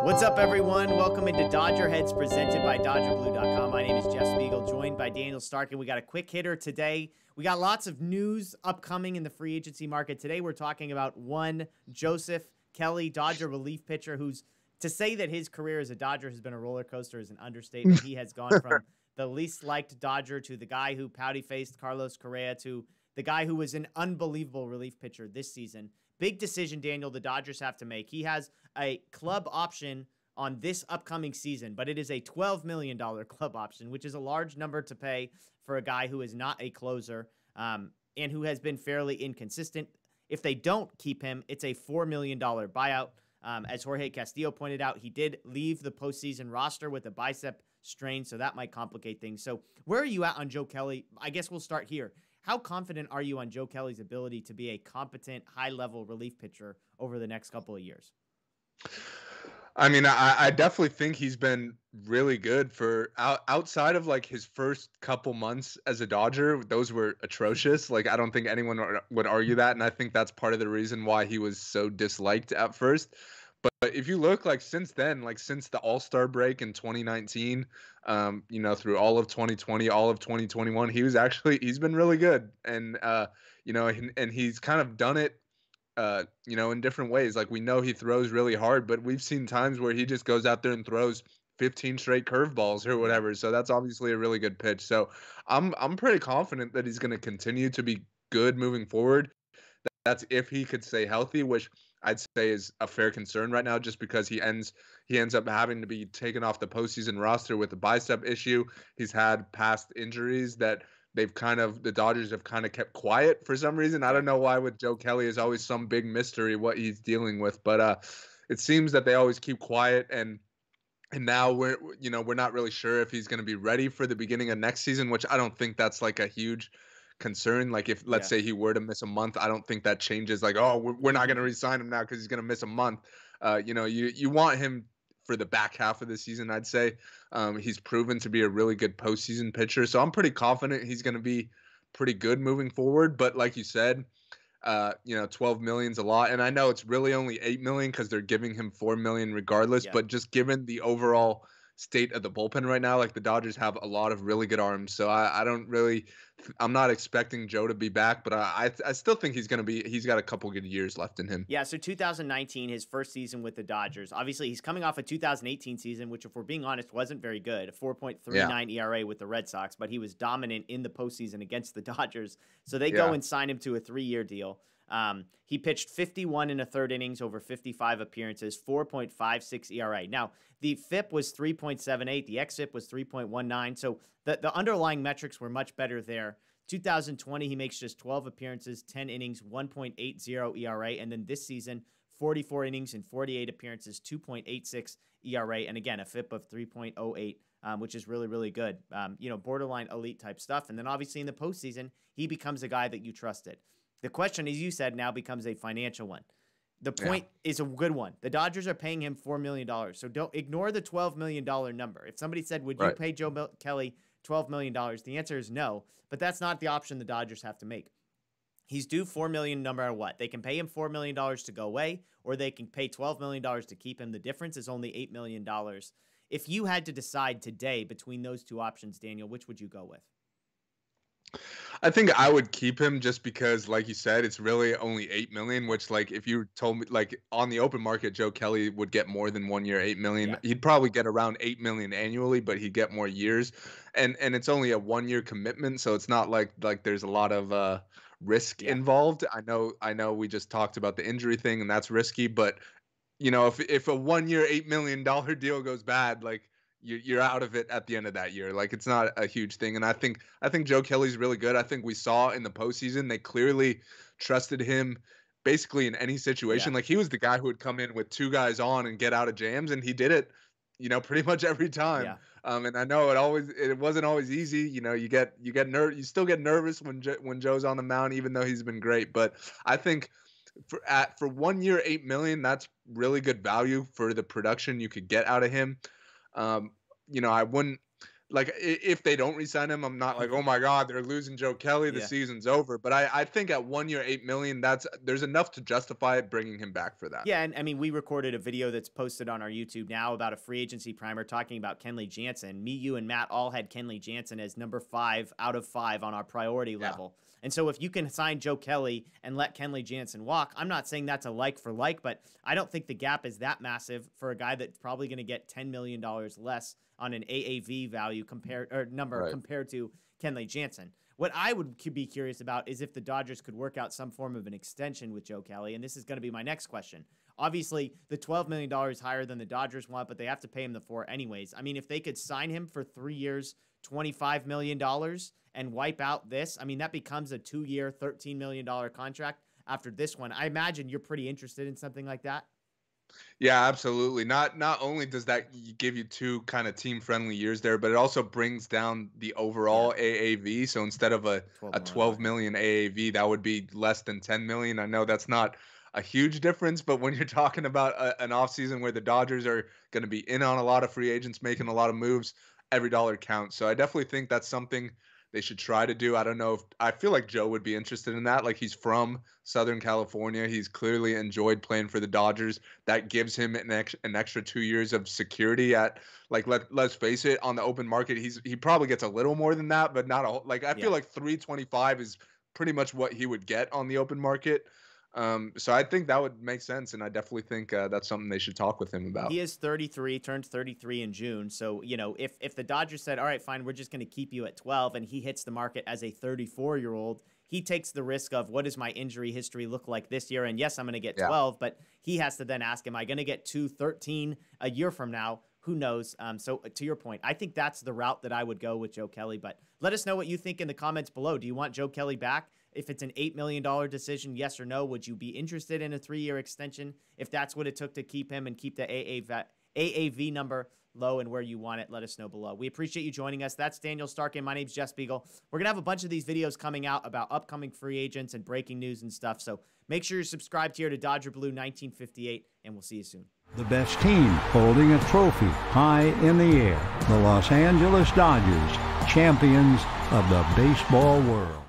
What's up, everyone? Welcome into DodgerHeads presented by DodgerBlue.com. My name is Jeff Spiegel, joined by Daniel Starkand. We got a quick hitter today. We got lots of news upcoming in the free agency market. Today, we're talking about one Joseph Kelly, Dodger relief pitcher, who's, to say that his career as a Dodger has been a roller coaster is an understatement. He has gone from the least liked Dodger to the guy who pouty-faced Carlos Correa to the guy who was an unbelievable relief pitcher this season. Big decision, Daniel, the Dodgers have to make. He has a club option on this upcoming season, but it is a $12 million club option, which is a large number to pay for a guy who is not a closer and who has been fairly inconsistent. If they don't keep him, it's a $4 million buyout. As Jorge Castillo pointed out, he did leave the postseason roster with a bicep strain, so that might complicate things. So where are you at on Joe Kelly? I guess we'll start here. How confident are you on Joe Kelly's ability to be a competent, high-level relief pitcher over the next couple of years? I mean, I definitely think he's been really good for outside of like his first couple months as a Dodger. Those were atrocious. Like, I don't think anyone would argue that. And I think that's part of the reason why he was so disliked at first. But if you look like since then, like since the All-Star break in 2019, through all of 2020, all of 2021, he's been really good. And, and he's kind of done it, in different ways. Like, we know he throws really hard, but we've seen times where he just goes out there and throws 15 straight curveballs or whatever. So that's obviously a really good pitch. So I'm pretty confident that he's going to continue to be good moving forward. That's if he could stay healthy, which I'd say is a fair concern right now, just because he ends up having to be taken off the postseason roster with a bicep issue. He's had past injuries that the Dodgers have kind of kept quiet for some reason. I don't know why with Joe Kelly is always some big mystery what he's dealing with, but it seems that they always keep quiet, and now we're not really sure if he's going to be ready for the beginning of next season, which I don't think that's like a huge concern. Like, if let's say he were to miss a month, I don't think that changes. Like, oh, we're not going to re-sign him now because he's going to miss a month. You want him for the back half of the season, I'd say. He's proven to be a really good postseason pitcher, so I'm pretty confident he's going to be pretty good moving forward. But like you said, 12 million's a lot, and I know it's really only 8 million because they're giving him 4 million regardless. Yeah. But just given the overall state of the bullpen right now, like, the Dodgers have a lot of really good arms, so I'm not expecting Joe to be back, but I still think he's got a couple good years left in him. Yeah, so 2019, his first season with the Dodgers. Obviously, he's coming off a 2018 season, which, if we're being honest, wasn't very good. A 4.39 ERA with the Red Sox, but he was dominant in the postseason against the Dodgers. So they go and sign him to a 3-year deal. He pitched 51 in a third innings over 55 appearances, 4.56 ERA. Now, the FIP was 3.78. The xFIP was 3.19. So the underlying metrics were much better there. 2020, he makes just 12 appearances, 10 innings, 1.80 ERA. And then this season, 44 innings and 48 appearances, 2.86 ERA. And again, a FIP of 3.08, which is really, really good. Borderline elite type stuff. And then obviously in the postseason, he becomes a guy that you trusted. The question, as you said, now becomes a financial one. The point is a good one. The Dodgers are paying him $4 million. So don't ignore the $12 million number. If somebody said, would you pay Joe Kelly $12 million? The answer is no, but that's not the option the Dodgers have to make. He's due $4 million no matter what. They can pay him $4 million to go away, or they can pay $12 million to keep him. The difference is only $8 million. If you had to decide today between those two options, Daniel, which would you go with? I think I would keep him just because, like you said, it's really only 8 million, which, like, if you told me, like, on the open market, Joe Kelly would get more than 1 year, 8 million. Yeah. He'd probably get around 8 million annually, but he'd get more years. And it's only a 1 year commitment. So it's not like there's a lot of risk involved. I know we just talked about the injury thing, and that's risky, but if a 1 year, $8 million deal goes bad, like, you're out of it at the end of that year. Like, it's not a huge thing. And I think Joe Kelly's really good. I think we saw in the postseason, they clearly trusted him basically in any situation. Like, he was the guy who would come in with 2 guys on and get out of jams, and he did it, pretty much every time. Yeah. And I know it wasn't always easy. You still get nervous when Joe's on the mound, even though he's been great. But I think for 1 year, 8 million, that's really good value for the production you could get out of him. I wouldn't like if they don't re-sign him, I'm not like, oh my God, they're losing Joe Kelly. The season's over. But I think at 1 year, $8 million, there's enough to justify bringing him back for that. Yeah, and I mean, we recorded a video that's posted on our YouTube now about a free agency primer talking about Kenley Jansen. Me, you, and Matt all had Kenley Jansen as number 5 out of 5 on our priority level. And so if you can sign Joe Kelly and let Kenley Jansen walk, I'm not saying that's a like for like, but I don't think the gap is that massive for a guy that's probably going to get $10 million less on an AAV value compared to Kenley Jansen. What I would be curious about is if the Dodgers could work out some form of an extension with Joe Kelly, and this is going to be my next question. Obviously, the $12 million is higher than the Dodgers want, but they have to pay him the 4 anyways. I mean, if they could sign him for 3 years, $25 million and wipe out this, I mean, that becomes a 2-year, $13 million contract after this one. I imagine you're pretty interested in something like that. Yeah, absolutely. Not only does that give you 2 kind of team-friendly years there, but it also brings down the overall AAV. So instead of a 12 million AAV, that would be less than 10 million. I know that's not a huge difference, but when you're talking about an offseason where the Dodgers are going to be in on a lot of free agents, making a lot of moves, every dollar counts. So I definitely think that's something they should try to do. I don't know if I feel like Joe would be interested in that. Like, he's from Southern California. He's clearly enjoyed playing for the Dodgers. That gives him an extra 2 years of security at, like, let's face it, on the open market, he probably gets a little more than that, but not a whole, like, I feel like 325 is pretty much what he would get on the open market. So I think that would make sense, and I definitely think that's something they should talk with him about. He is 33, turned 33 in June. So, you know, if the Dodgers said, all right, fine, we're just going to keep you at 12, and he hits the market as a 34-year-old, he takes the risk of, what does my injury history look like this year? And yes, I'm going to get 12, but he has to then ask, am I going to get 213 a year from now? Who knows? So to your point, I think that's the route that I would go with Joe Kelly. But let us know what you think in the comments below. Do you want Joe Kelly back? If it's an $8 million decision, yes or no, would you be interested in a 3-year extension if that's what it took to keep him and keep the AAV number low and where you want it? Let us know below. We appreciate you joining us. That's Daniel Starkand. My name's Jeff Spiegel. We're going to have a bunch of these videos coming out about upcoming free agents and breaking news and stuff. So make sure you're subscribed here to Dodger Blue 1958, and we'll see you soon. The best team holding a trophy high in the air. The Los Angeles Dodgers, champions of the baseball world.